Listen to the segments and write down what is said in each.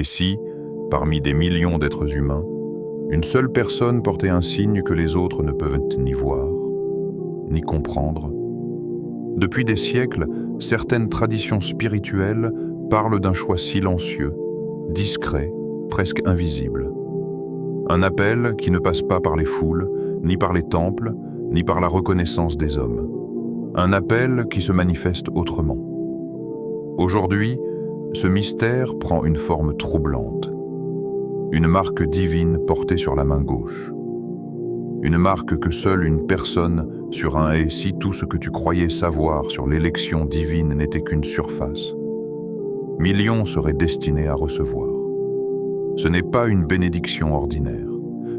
Et si, parmi des millions d'êtres humains, une seule personne portait un signe que les autres ne peuvent ni voir, ni comprendre? Depuis des siècles, certaines traditions spirituelles parlent d'un choix silencieux, discret, presque invisible. Un appel qui ne passe pas par les foules, ni par les temples, ni par la reconnaissance des hommes. Un appel qui se manifeste autrement. Aujourd'hui, ce mystère prend une forme troublante. Une marque divine portée sur la main gauche. Une marque que seule une personne sur un et si tout ce que tu croyais savoir sur l'élection divine n'était qu'une surface. Millions seraient destinés à recevoir. Ce n'est pas une bénédiction ordinaire.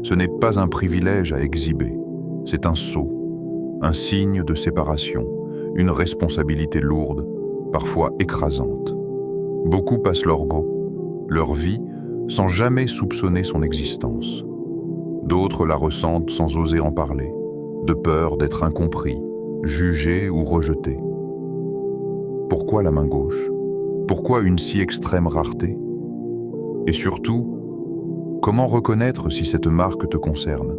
Ce n'est pas un privilège à exhiber. C'est un sceau, un signe de séparation, une responsabilité lourde, parfois écrasante. Beaucoup passent leur vie, sans jamais soupçonner son existence. D'autres la ressentent sans oser en parler, de peur d'être incompris, jugé ou rejeté. Pourquoi la main gauche? Pourquoi une si extrême rareté? Et surtout, comment reconnaître si cette marque te concerne?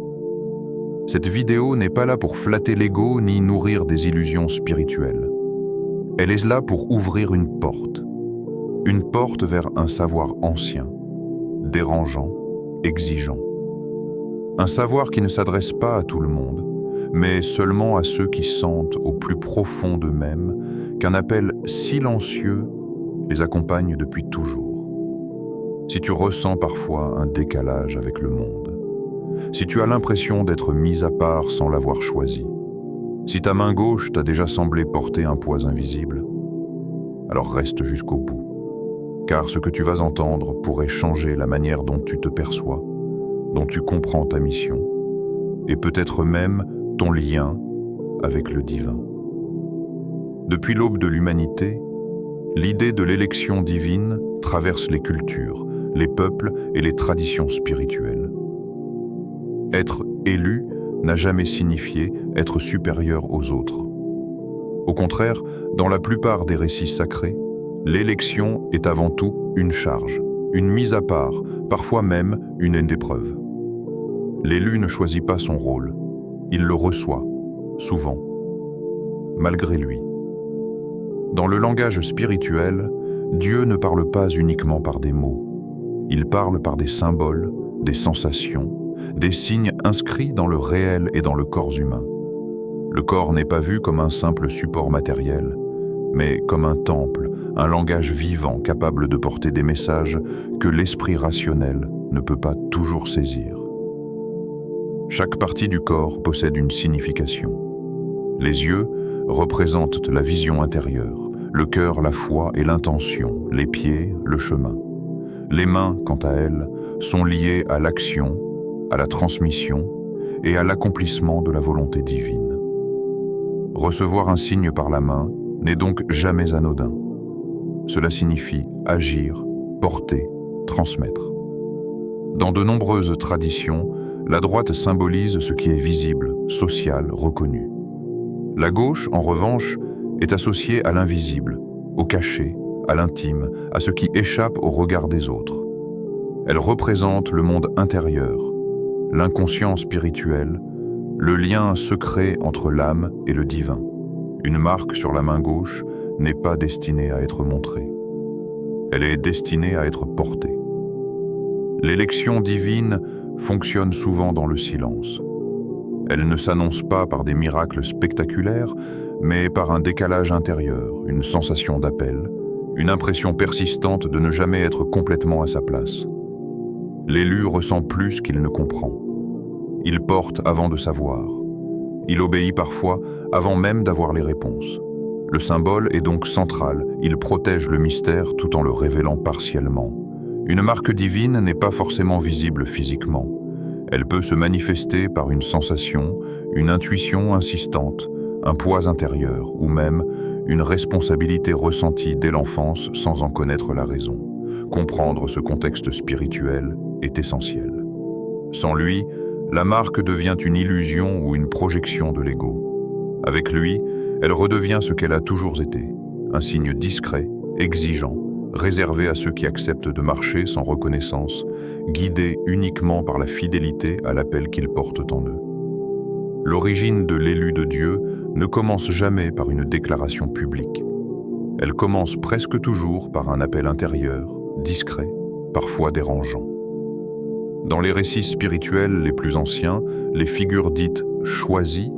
Cette vidéo n'est pas là pour flatter l'ego ni nourrir des illusions spirituelles. Elle est là pour ouvrir une porte vers un savoir ancien, dérangeant, exigeant. Un savoir qui ne s'adresse pas à tout le monde, mais seulement à ceux qui sentent au plus profond d'eux-mêmes qu'un appel silencieux les accompagne depuis toujours. Si tu ressens parfois un décalage avec le monde, si tu as l'impression d'être mis à part sans l'avoir choisi, si ta main gauche t'a déjà semblé porter un poids invisible, alors reste jusqu'au bout, car ce que tu vas entendre pourrait changer la manière dont tu te perçois, dont tu comprends ta mission, et peut-être même ton lien avec le divin. Depuis l'aube de l'humanité, l'idée de l'élection divine traverse les cultures, les peuples et les traditions spirituelles. Être élu n'a jamais signifié être supérieur aux autres. Au contraire, dans la plupart des récits sacrés, l'élection est avant tout une charge, une mise à part, parfois même une épreuve. L'élu ne choisit pas son rôle, il le reçoit, souvent, malgré lui. Dans le langage spirituel, Dieu ne parle pas uniquement par des mots. Il parle par des symboles, des sensations, des signes inscrits dans le réel et dans le corps humain. Le corps n'est pas vu comme un simple support matériel, mais comme un temple, un langage vivant capable de porter des messages que l'esprit rationnel ne peut pas toujours saisir. Chaque partie du corps possède une signification. Les yeux représentent la vision intérieure, le cœur la foi et l'intention, les pieds le chemin. Les mains, quant à elles, sont liées à l'action, à la transmission et à l'accomplissement de la volonté divine. Recevoir un signe par la main n'est donc jamais anodin. Cela signifie agir, porter, transmettre. Dans de nombreuses traditions, la droite symbolise ce qui est visible, social, reconnu. La gauche, en revanche, est associée à l'invisible, au caché, à l'intime, à ce qui échappe au regard des autres. Elle représente le monde intérieur, l'inconscient spirituel, le lien secret entre l'âme et le divin. Une marque sur la main gauche n'est pas destinée à être montrée. Elle est destinée à être portée. L'élection divine fonctionne souvent dans le silence. Elle ne s'annonce pas par des miracles spectaculaires, mais par un décalage intérieur, une sensation d'appel, une impression persistante de ne jamais être complètement à sa place. L'élu ressent plus qu'il ne comprend. Il porte avant de savoir. Il obéit parfois avant même d'avoir les réponses. Le symbole est donc central, il protège le mystère tout en le révélant partiellement. Une marque divine n'est pas forcément visible physiquement. Elle peut se manifester par une sensation, une intuition insistante, un poids intérieur ou même une responsabilité ressentie dès l'enfance sans en connaître la raison. Comprendre ce contexte spirituel est essentiel. Sans lui, la marque devient une illusion ou une projection de l'ego. Avec lui, elle redevient ce qu'elle a toujours été, un signe discret, exigeant, réservé à ceux qui acceptent de marcher sans reconnaissance, guidés uniquement par la fidélité à l'appel qu'ils portent en eux. L'origine de l'élu de Dieu ne commence jamais par une déclaration publique. Elle commence presque toujours par un appel intérieur, discret, parfois dérangeant. Dans les récits spirituels les plus anciens, les figures dites « choisies »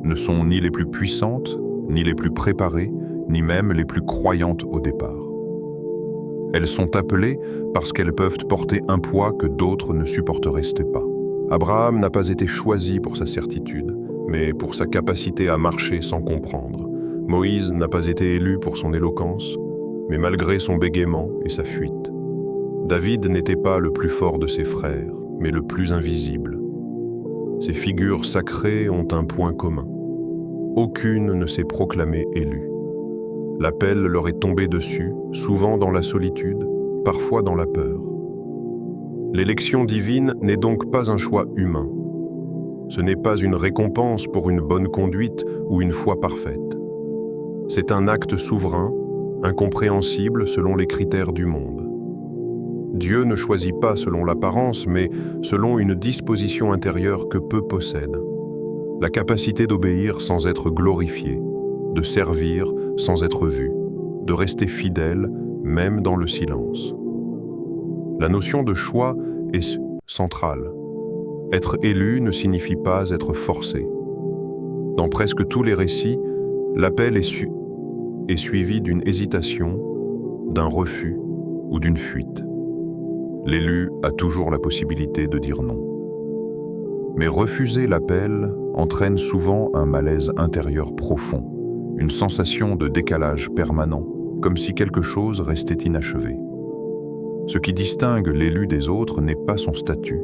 ne sont ni les plus puissantes, ni les plus préparées, ni même les plus croyantes au départ. Elles sont appelées parce qu'elles peuvent porter un poids que d'autres ne supporteraient pas. Abraham n'a pas été choisi pour sa certitude, mais pour sa capacité à marcher sans comprendre. Moïse n'a pas été élu pour son éloquence, mais malgré son bégaiement et sa fuite. David n'était pas le plus fort de ses frères, mais le plus invisible. Ces figures sacrées ont un point commun. Aucune ne s'est proclamée élue. L'appel leur est tombé dessus, souvent dans la solitude, parfois dans la peur. L'élection divine n'est donc pas un choix humain. Ce n'est pas une récompense pour une bonne conduite ou une foi parfaite. C'est un acte souverain, incompréhensible selon les critères du monde. Dieu ne choisit pas selon l'apparence, mais selon une disposition intérieure que peu possèdent. La capacité d'obéir sans être glorifié, de servir sans être vu, de rester fidèle même dans le silence. La notion de choix est centrale. Être élu ne signifie pas être forcé. Dans presque tous les récits, l'appel est suivi d'une hésitation, d'un refus ou d'une fuite. L'élu a toujours la possibilité de dire non. Mais refuser l'appel entraîne souvent un malaise intérieur profond, une sensation de décalage permanent, comme si quelque chose restait inachevé. Ce qui distingue l'élu des autres n'est pas son statut,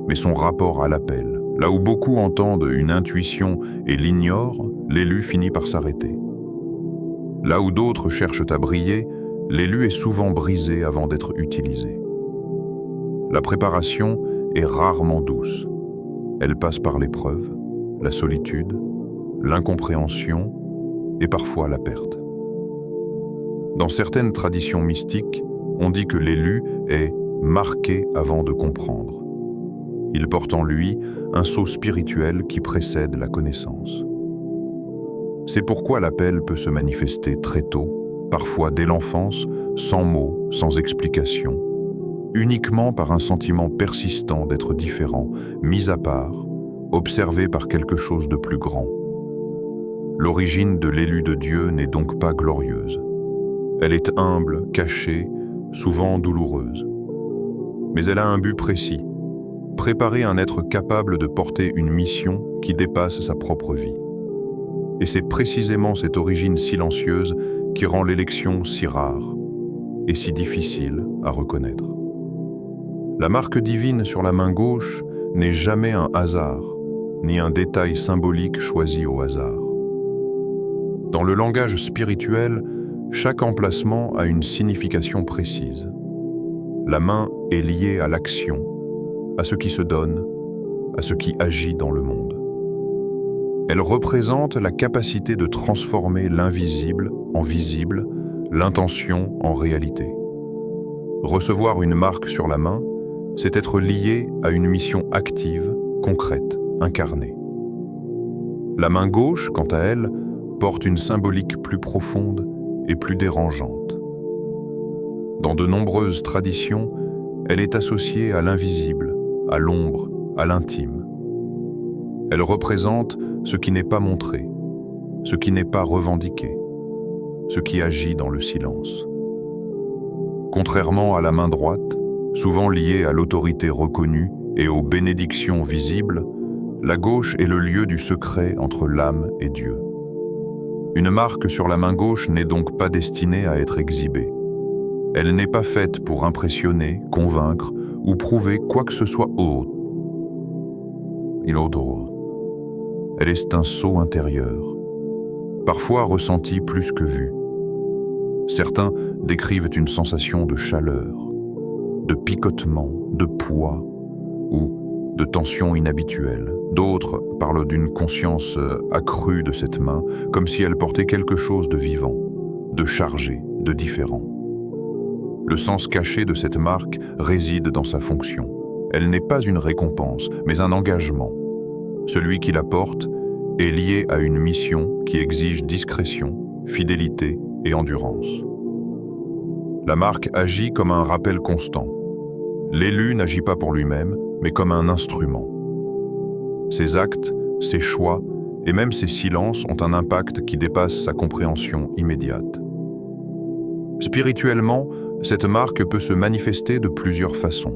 mais son rapport à l'appel. Là où beaucoup entendent une intuition et l'ignorent, l'élu finit par s'arrêter. Là où d'autres cherchent à briller, l'élu est souvent brisé avant d'être utilisé. La préparation est rarement douce. Elle passe par l'épreuve, la solitude, l'incompréhension et parfois la perte. Dans certaines traditions mystiques, on dit que l'élu est marqué avant de comprendre. Il porte en lui un sceau spirituel qui précède la connaissance. C'est pourquoi l'appel peut se manifester très tôt, parfois dès l'enfance, sans mots, sans explication, uniquement par un sentiment persistant d'être différent, mis à part, observé par quelque chose de plus grand. L'origine de l'élu de Dieu n'est donc pas glorieuse. Elle est humble, cachée, souvent douloureuse. Mais elle a un but précis, préparer un être capable de porter une mission qui dépasse sa propre vie. Et c'est précisément cette origine silencieuse qui rend l'élection si rare et si difficile à reconnaître. La marque divine sur la main gauche n'est jamais un hasard, ni un détail symbolique choisi au hasard. Dans le langage spirituel, chaque emplacement a une signification précise. La main est liée à l'action, à ce qui se donne, à ce qui agit dans le monde. Elle représente la capacité de transformer l'invisible en visible, l'intention en réalité. Recevoir une marque sur la main, c'est être lié à une mission active, concrète, incarnée. La main gauche, quant à elle, porte une symbolique plus profonde et plus dérangeante. Dans de nombreuses traditions, elle est associée à l'invisible, à l'ombre, à l'intime. Elle représente ce qui n'est pas montré, ce qui n'est pas revendiqué, ce qui agit dans le silence. Contrairement à la main droite, souvent liée à l'autorité reconnue et aux bénédictions visibles, la gauche est le lieu du secret entre l'âme et Dieu. Une marque sur la main gauche n'est donc pas destinée à être exhibée. Elle n'est pas faite pour impressionner, convaincre ou prouver quoi que ce soit autre. Elle est un sceau intérieur, parfois ressenti plus que vu. Certains décrivent une sensation de chaleur, de picotement, de poids ou de tension inhabituelle. D'autres parlent d'une conscience accrue de cette main, comme si elle portait quelque chose de vivant, de chargé, de différent. Le sens caché de cette marque réside dans sa fonction. Elle n'est pas une récompense, mais un engagement. Celui qui la porte est lié à une mission qui exige discrétion, fidélité et endurance. La marque agit comme un rappel constant. L'élu n'agit pas pour lui-même, mais comme un instrument. Ses actes, ses choix et même ses silences ont un impact qui dépasse sa compréhension immédiate. Spirituellement, cette marque peut se manifester de plusieurs façons.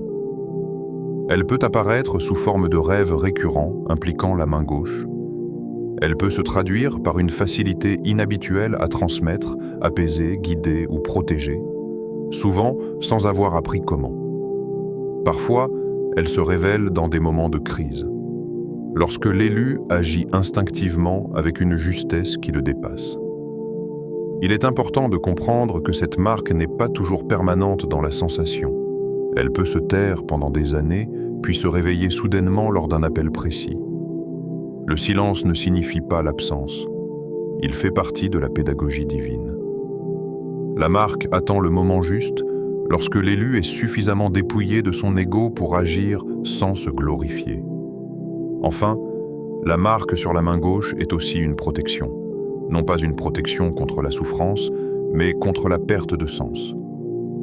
Elle peut apparaître sous forme de rêves récurrents impliquant la main gauche. Elle peut se traduire par une facilité inhabituelle à transmettre, apaiser, guider ou protéger, souvent sans avoir appris comment. Parfois, elle se révèle dans des moments de crise, lorsque l'élu agit instinctivement avec une justesse qui le dépasse. Il est important de comprendre que cette marque n'est pas toujours permanente dans la sensation. Elle peut se taire pendant des années, puis se réveiller soudainement lors d'un appel précis. Le silence ne signifie pas l'absence. Il fait partie de la pédagogie divine. La marque attend le moment juste, lorsque l'élu est suffisamment dépouillé de son ego pour agir sans se glorifier. Enfin, la marque sur la main gauche est aussi une protection. Non pas une protection contre la souffrance, mais contre la perte de sens.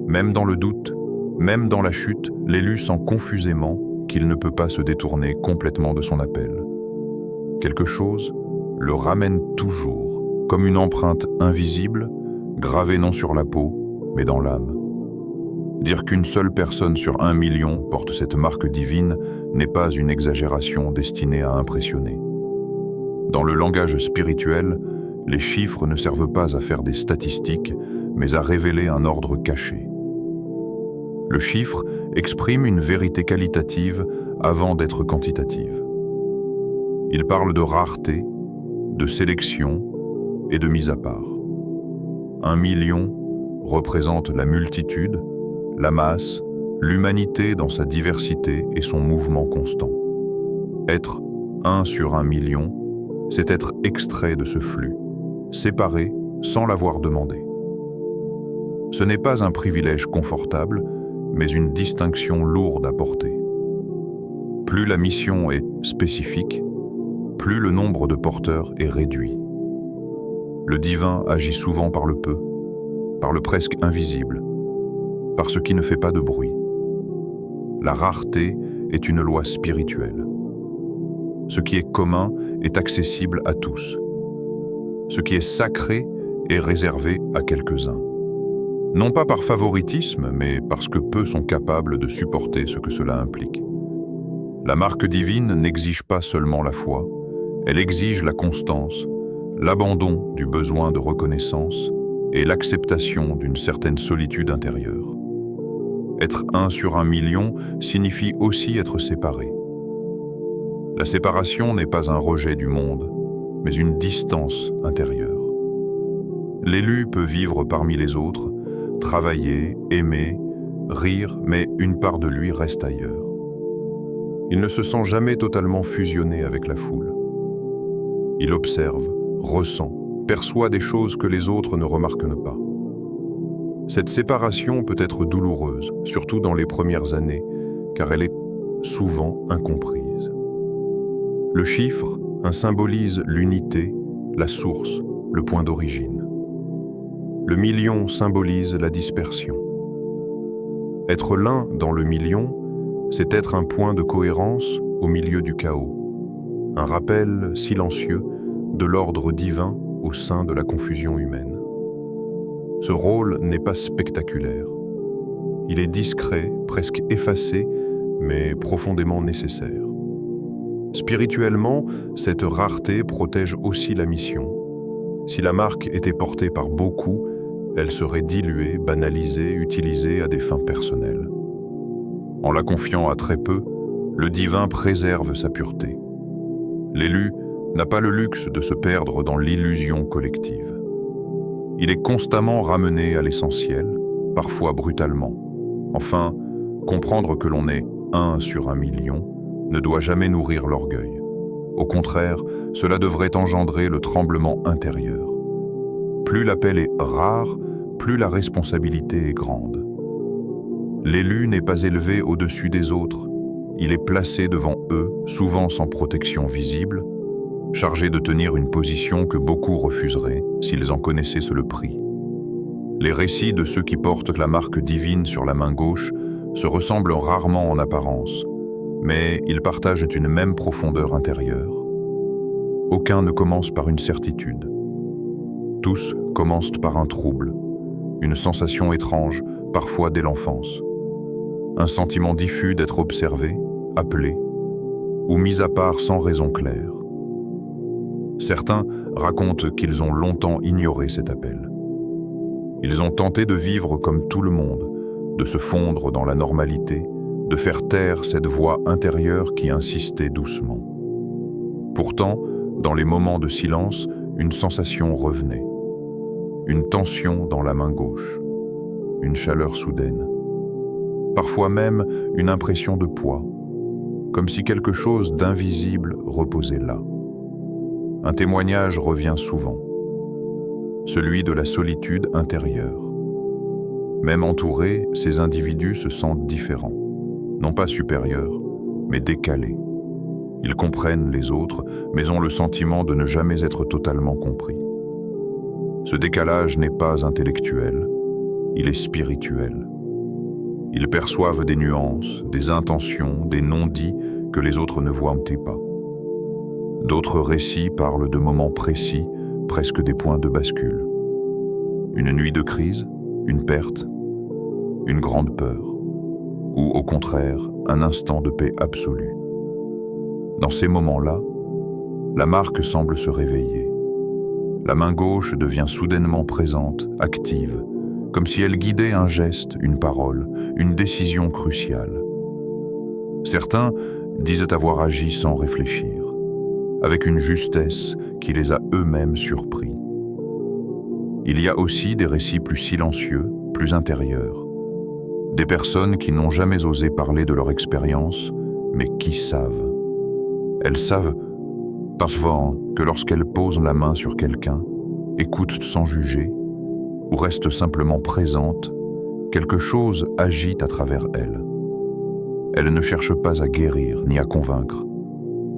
Même dans le doute, même dans la chute, l'élu sent confusément qu'il ne peut pas se détourner complètement de son appel. Quelque chose le ramène toujours, comme une empreinte invisible, gravée non sur la peau, mais dans l'âme. Dire qu'une seule personne sur 1 million porte cette marque divine n'est pas une exagération destinée à impressionner. Dans le langage spirituel, les chiffres ne servent pas à faire des statistiques, mais à révéler un ordre caché. Le chiffre exprime une vérité qualitative avant d'être quantitative. Il parle de rareté, de sélection et de mise à part. 1 million représente la multitude, la masse, l'humanité dans sa diversité et son mouvement constant. Être 1 sur 1 million, c'est être extrait de ce flux, séparé sans l'avoir demandé. Ce n'est pas un privilège confortable, mais une distinction lourde à porter. Plus la mission est spécifique, plus le nombre de porteurs est réduit. Le divin agit souvent par le peu, par le presque invisible, par ce qui ne fait pas de bruit. La rareté est une loi spirituelle. Ce qui est commun est accessible à tous. Ce qui est sacré est réservé à quelques-uns. Non pas par favoritisme, mais parce que peu sont capables de supporter ce que cela implique. La marque divine n'exige pas seulement la foi, elle exige la constance, l'abandon du besoin de reconnaissance et l'acceptation d'une certaine solitude intérieure. Être 1 sur 1 million signifie aussi être séparé. La séparation n'est pas un rejet du monde, mais une distance intérieure. L'élu peut vivre parmi les autres, travailler, aimer, rire, mais une part de lui reste ailleurs. Il ne se sent jamais totalement fusionné avec la foule. Il observe, ressent, perçoit des choses que les autres ne remarquent pas. Cette séparation peut être douloureuse, surtout dans les premières années, car elle est souvent incomprise. Le chiffre symbolise l'unité, la source, le point d'origine. Le million symbolise la dispersion. Être l'un dans le million, c'est être un point de cohérence au milieu du chaos, un rappel silencieux de l'ordre divin au sein de la confusion humaine. Ce rôle n'est pas spectaculaire. Il est discret, presque effacé, mais profondément nécessaire. Spirituellement, cette rareté protège aussi la mission. Si la marque était portée par beaucoup, elle serait diluée, banalisée, utilisée à des fins personnelles. En la confiant à très peu, le divin préserve sa pureté. L'élu n'a pas le luxe de se perdre dans l'illusion collective. Il est constamment ramené à l'essentiel, parfois brutalement. Enfin, comprendre que l'on est 1 sur 1 million ne doit jamais nourrir l'orgueil. Au contraire, cela devrait engendrer le tremblement intérieur. Plus l'appel est rare, plus la responsabilité est grande. L'élu n'est pas élevé au-dessus des autres. Il est placé devant eux, souvent sans protection visible, chargé de tenir une position que beaucoup refuseraient s'ils en connaissaient le prix. Les récits de ceux qui portent la marque divine sur la main gauche se ressemblent rarement en apparence, mais ils partagent une même profondeur intérieure. Aucun ne commence par une certitude. Tous commencent par un trouble, une sensation étrange, parfois dès l'enfance. Un sentiment diffus d'être observé, appelé, ou mis à part sans raison claire. Certains racontent qu'ils ont longtemps ignoré cet appel. Ils ont tenté de vivre comme tout le monde, de se fondre dans la normalité, de faire taire cette voix intérieure qui insistait doucement. Pourtant, dans les moments de silence, une sensation revenait. Une tension dans la main gauche, une chaleur soudaine. Parfois même une impression de poids, comme si quelque chose d'invisible reposait là. Un témoignage revient souvent, celui de la solitude intérieure. Même entourés, ces individus se sentent différents, non pas supérieurs, mais décalés. Ils comprennent les autres, mais ont le sentiment de ne jamais être totalement compris. Ce décalage n'est pas intellectuel, il est spirituel. Ils perçoivent des nuances, des intentions, des non-dits que les autres ne voient pas. D'autres récits parlent de moments précis, presque des points de bascule. Une nuit de crise, une perte, une grande peur, ou au contraire, un instant de paix absolue. Dans ces moments-là, la marque semble se réveiller. La main gauche devient soudainement présente, active, comme si elle guidait un geste, une parole, une décision cruciale. Certains disent avoir agi sans réfléchir, avec une justesse qui les a eux-mêmes surpris. Il y a aussi des récits plus silencieux, plus intérieurs. Des personnes qui n'ont jamais osé parler de leur expérience, mais qui savent. Elles savent parfois que lorsqu'elles posent la main sur quelqu'un, écoutent sans juger, ou restent simplement présentes, quelque chose agit à travers elles. Elles ne cherchent pas à guérir ni à convaincre.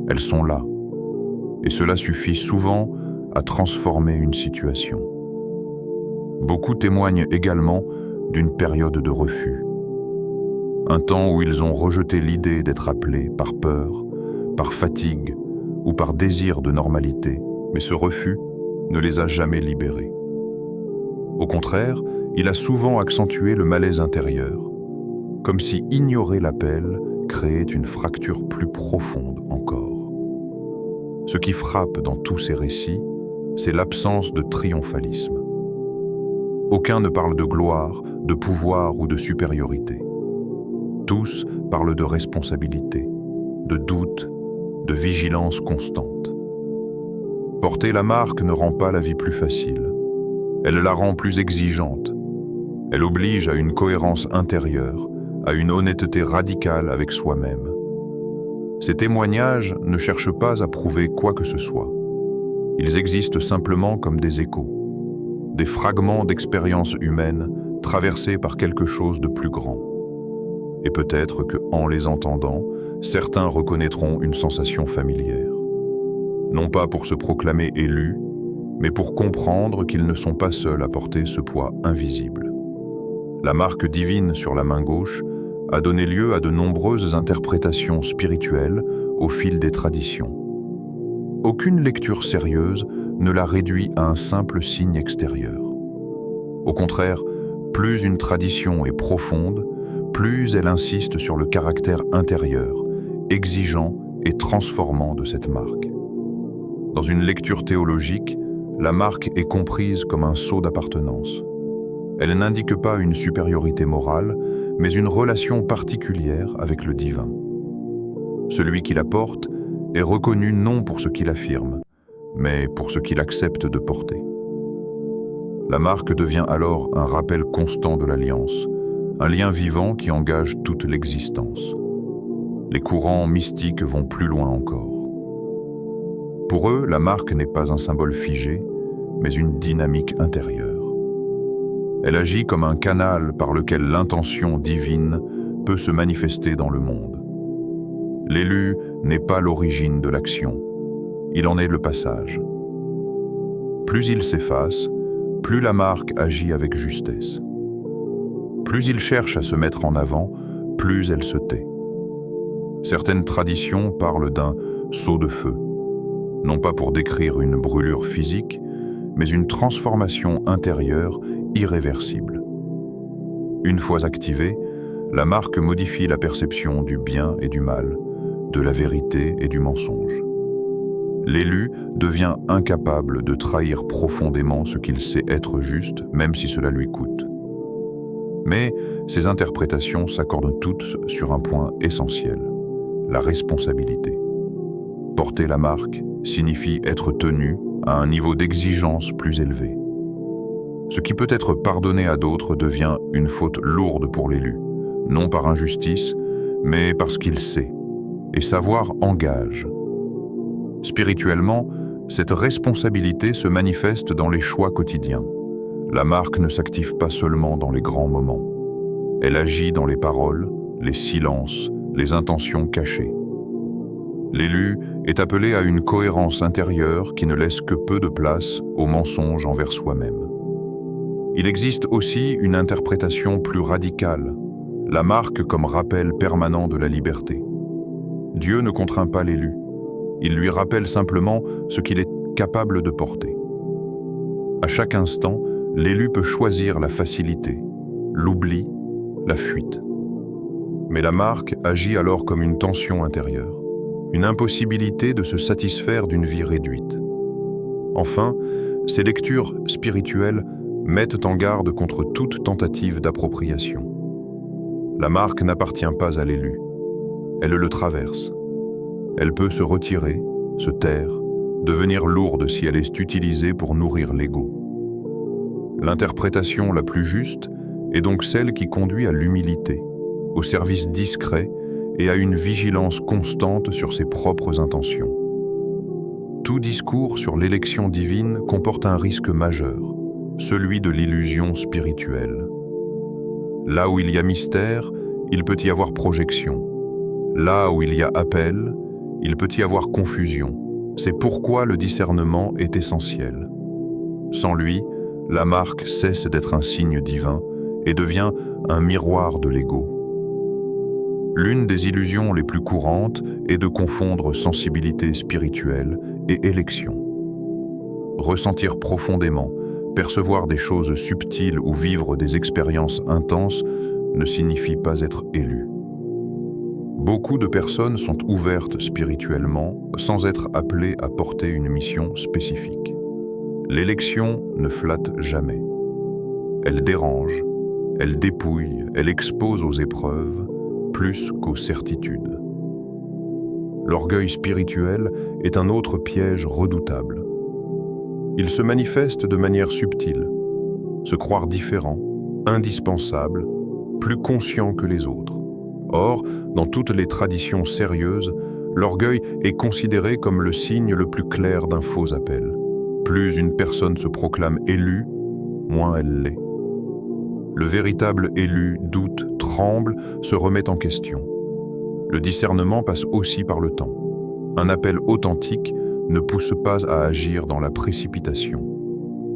Elles sont là, et cela suffit souvent à transformer une situation. Beaucoup témoignent également d'une période de refus. Un temps où ils ont rejeté l'idée d'être appelés par peur, par fatigue ou par désir de normalité, mais ce refus ne les a jamais libérés. Au contraire, il a souvent accentué le malaise intérieur, comme si ignorer l'appel créait une fracture plus profonde encore. Ce qui frappe dans tous ces récits, c'est l'absence de triomphalisme. Aucun ne parle de gloire, de pouvoir ou de supériorité. Tous parlent de responsabilité, de doute, de vigilance constante. Porter la marque ne rend pas la vie plus facile. Elle la rend plus exigeante. Elle oblige à une cohérence intérieure, à une honnêteté radicale avec soi-même. Ces témoignages ne cherchent pas à prouver quoi que ce soit. Ils existent simplement comme des échos, des fragments d'expériences humaines traversés par quelque chose de plus grand. Et peut-être qu'en les entendant, certains reconnaîtront une sensation familière. Non pas pour se proclamer élus, mais pour comprendre qu'ils ne sont pas seuls à porter ce poids invisible. La marque divine sur la main gauche a donné lieu à de nombreuses interprétations spirituelles au fil des traditions. Aucune lecture sérieuse ne la réduit à un simple signe extérieur. Au contraire, plus une tradition est profonde, plus elle insiste sur le caractère intérieur, exigeant et transformant de cette marque. Dans une lecture théologique, la marque est comprise comme un sceau d'appartenance. Elle n'indique pas une supériorité morale, mais une relation particulière avec le divin. Celui qui la porte est reconnu non pour ce qu'il affirme, mais pour ce qu'il accepte de porter. La marque devient alors un rappel constant de l'alliance, un lien vivant qui engage toute l'existence. Les courants mystiques vont plus loin encore. Pour eux, la marque n'est pas un symbole figé, mais une dynamique intérieure. Elle agit comme un canal par lequel l'intention divine peut se manifester dans le monde. L'élu n'est pas l'origine de l'action, il en est le passage. Plus il s'efface, plus la marque agit avec justesse. Plus il cherche à se mettre en avant, plus elle se tait. Certaines traditions parlent d'un saut de feu, non pas pour décrire une brûlure physique, mais une transformation intérieure irréversible. Une fois activée, la marque modifie la perception du bien et du mal, de la vérité et du mensonge. L'élu devient incapable de trahir profondément ce qu'il sait être juste, même si cela lui coûte. Mais ces interprétations s'accordent toutes sur un point essentiel, la responsabilité. Porter la marque signifie être tenu à un niveau d'exigence plus élevé. Ce qui peut être pardonné à d'autres devient une faute lourde pour l'élu, non par injustice, mais parce qu'il sait, et savoir engage. Spirituellement, cette responsabilité se manifeste dans les choix quotidiens. La marque ne s'active pas seulement dans les grands moments. Elle agit dans les paroles, les silences, les intentions cachées. L'élu est appelé à une cohérence intérieure qui ne laisse que peu de place au mensonge envers soi-même. Il existe aussi une interprétation plus radicale, la marque comme rappel permanent de la liberté. Dieu ne contraint pas l'élu, il lui rappelle simplement ce qu'il est capable de porter. À chaque instant, l'élu peut choisir la facilité, l'oubli, la fuite. Mais la marque agit alors comme une tension intérieure, une impossibilité de se satisfaire d'une vie réduite. Enfin, ces lectures spirituelles mettent en garde contre toute tentative d'appropriation. La marque n'appartient pas à l'élu, elle le traverse. Elle peut se retirer, se taire, devenir lourde si elle est utilisée pour nourrir l'ego. L'interprétation la plus juste est donc celle qui conduit à l'humilité, au service discret et à une vigilance constante sur ses propres intentions. Tout discours sur l'élection divine comporte un risque majeur, celui de l'illusion spirituelle. Là où il y a mystère, il peut y avoir projection. Là où il y a appel, il peut y avoir confusion. C'est pourquoi le discernement est essentiel. Sans lui, la marque cesse d'être un signe divin et devient un miroir de l'ego. L'une des illusions les plus courantes est de confondre sensibilité spirituelle et élection. Ressentir profondément, percevoir des choses subtiles ou vivre des expériences intenses ne signifie pas être élu. Beaucoup de personnes sont ouvertes spirituellement sans être appelées à porter une mission spécifique. L'élection ne flatte jamais. Elle dérange, elle dépouille, elle expose aux épreuves, plus qu'aux certitudes. L'orgueil spirituel est un autre piège redoutable. Il se manifeste de manière subtile, se croire différent, indispensable, plus conscient que les autres. Or, dans toutes les traditions sérieuses, l'orgueil est considéré comme le signe le plus clair d'un faux appel. Plus une personne se proclame élue, moins elle l'est. Le véritable élu doute, tremble, se remet en question. Le discernement passe aussi par le temps. Un appel authentique ne pousse pas à agir dans la précipitation.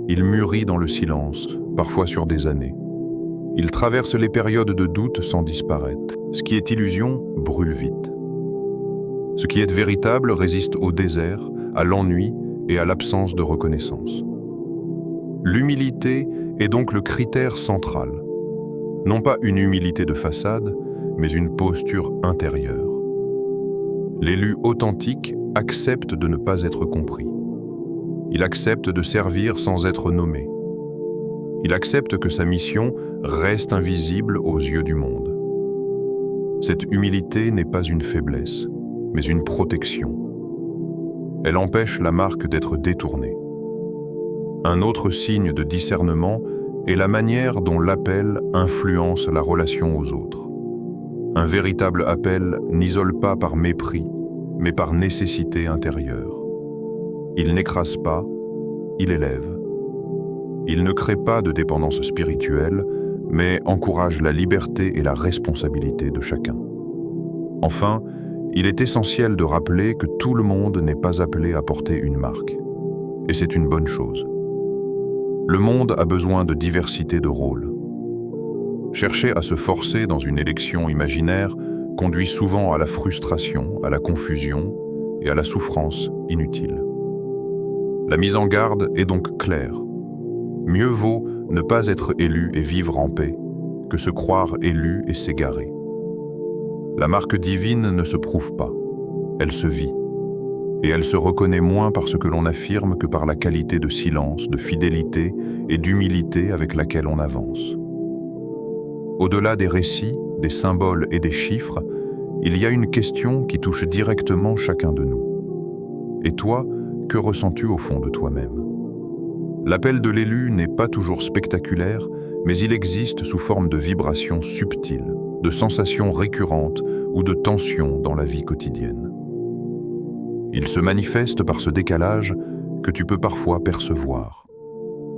Il mûrit dans le silence, parfois sur des années. Il traverse les périodes de doute sans disparaître. Ce qui est illusion brûle vite. Ce qui est véritable résiste au désert, à l'ennui et à l'absence de reconnaissance. L'humilité est donc le critère central. Non pas une humilité de façade, mais une posture intérieure. L'élu authentique accepte de ne pas être compris. Il accepte de servir sans être nommé. Il accepte que sa mission reste invisible aux yeux du monde. Cette humilité n'est pas une faiblesse, mais une protection. Elle empêche la marque d'être détournée. Un autre signe de discernement est la manière dont l'appel influence la relation aux autres. Un véritable appel n'isole pas par mépris, mais par nécessité intérieure. Il n'écrase pas, il élève. Il ne crée pas de dépendance spirituelle, mais encourage la liberté et la responsabilité de chacun. Enfin, il est essentiel de rappeler que tout le monde n'est pas appelé à porter une marque. Et c'est une bonne chose. Le monde a besoin de diversité de rôles. Chercher à se forcer dans une élection imaginaire conduit souvent à la frustration, à la confusion et à la souffrance inutile. La mise en garde est donc claire. Mieux vaut ne pas être élu et vivre en paix que se croire élu et s'égarer. La marque divine ne se prouve pas, elle se vit. Et elle se reconnaît moins par ce que l'on affirme que par la qualité de silence, de fidélité et d'humilité avec laquelle on avance. Au-delà des récits, des symboles et des chiffres, il y a une question qui touche directement chacun de nous. Et toi, que ressens-tu au fond de toi-même? L'appel de l'élu n'est pas toujours spectaculaire, mais il existe sous forme de vibrations subtiles, de sensations récurrentes ou de tensions dans la vie quotidienne. Il se manifeste par ce décalage que tu peux parfois percevoir.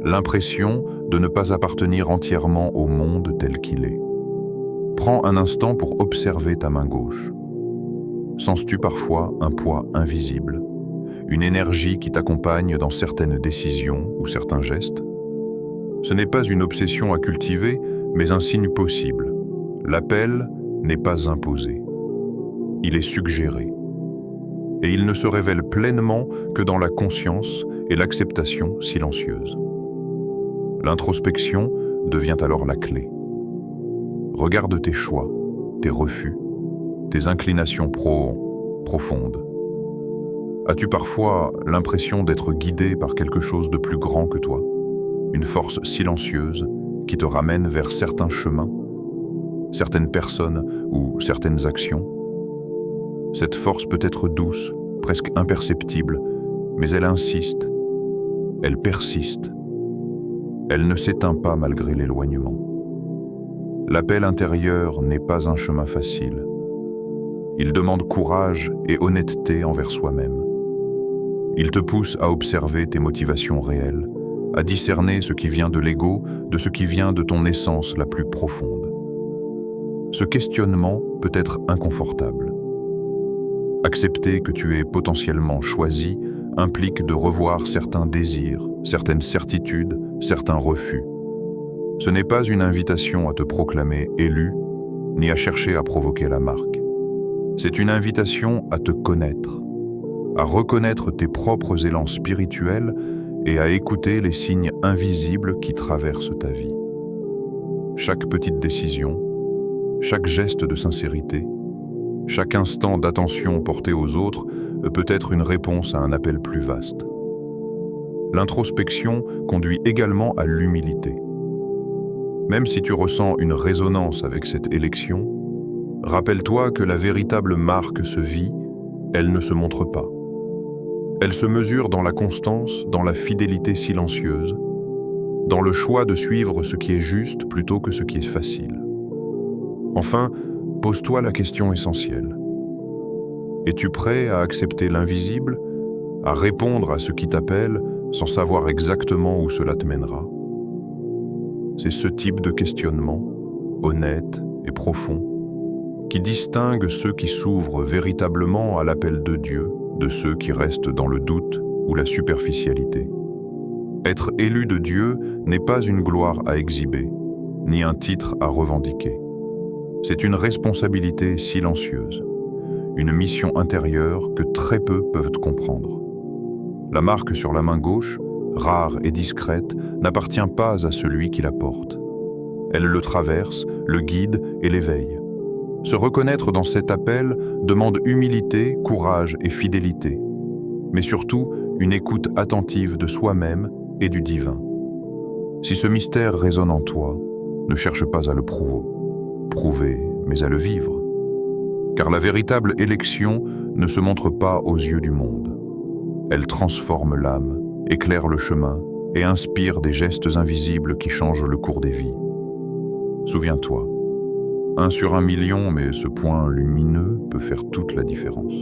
L'impression de ne pas appartenir entièrement au monde tel qu'il est. Prends un instant pour observer ta main gauche. Sens-tu parfois un poids invisible, une énergie qui t'accompagne dans certaines décisions ou certains gestes? Ce n'est pas une obsession à cultiver, mais un signe possible. L'appel n'est pas imposé. Il est suggéré. Et il ne se révèle pleinement que dans la conscience et l'acceptation silencieuse. L'introspection devient alors la clé. Regarde tes choix, tes refus, tes inclinations profondes. As-tu parfois l'impression d'être guidé par quelque chose de plus grand que toi, une force silencieuse qui te ramène vers certains chemins, certaines personnes ou certaines actions? Cette force peut être douce, presque imperceptible, mais elle insiste, elle persiste. Elle ne s'éteint pas malgré l'éloignement. L'appel intérieur n'est pas un chemin facile. Il demande courage et honnêteté envers soi-même. Il te pousse à observer tes motivations réelles, à discerner ce qui vient de l'ego de ce qui vient de ton essence la plus profonde. Ce questionnement peut être inconfortable. Accepter que tu es potentiellement choisi implique de revoir certains désirs, certaines certitudes, certains refus. Ce n'est pas une invitation à te proclamer élu, ni à chercher à provoquer la marque. C'est une invitation à te connaître, à reconnaître tes propres élans spirituels et à écouter les signes invisibles qui traversent ta vie. Chaque petite décision, chaque geste de sincérité, chaque instant d'attention porté aux autres peut être une réponse à un appel plus vaste. L'introspection conduit également à l'humilité. Même si tu ressens une résonance avec cette élection, rappelle-toi que la véritable marque se vit, elle ne se montre pas. Elle se mesure dans la constance, dans la fidélité silencieuse, dans le choix de suivre ce qui est juste plutôt que ce qui est facile. Enfin, pose-toi la question essentielle. Es-tu prêt à accepter l'invisible, à répondre à ce qui t'appelle sans savoir exactement où cela te mènera? C'est ce type de questionnement, honnête et profond, qui distingue ceux qui s'ouvrent véritablement à l'appel de Dieu de ceux qui restent dans le doute ou la superficialité. Être élu de Dieu n'est pas une gloire à exhiber, ni un titre à revendiquer. C'est une responsabilité silencieuse, une mission intérieure que très peu peuvent comprendre. La marque sur la main gauche, rare et discrète, n'appartient pas à celui qui la porte. Elle le traverse, le guide et l'éveille. Se reconnaître dans cet appel demande humilité, courage et fidélité, mais surtout une écoute attentive de soi-même et du divin. Si ce mystère résonne en toi, ne cherche pas à le prouver, mais à le vivre. Car la véritable élection ne se montre pas aux yeux du monde. Elle transforme l'âme, éclaire le chemin et inspire des gestes invisibles qui changent le cours des vies. Souviens-toi, 1 sur 1 million, mais ce point lumineux peut faire toute la différence.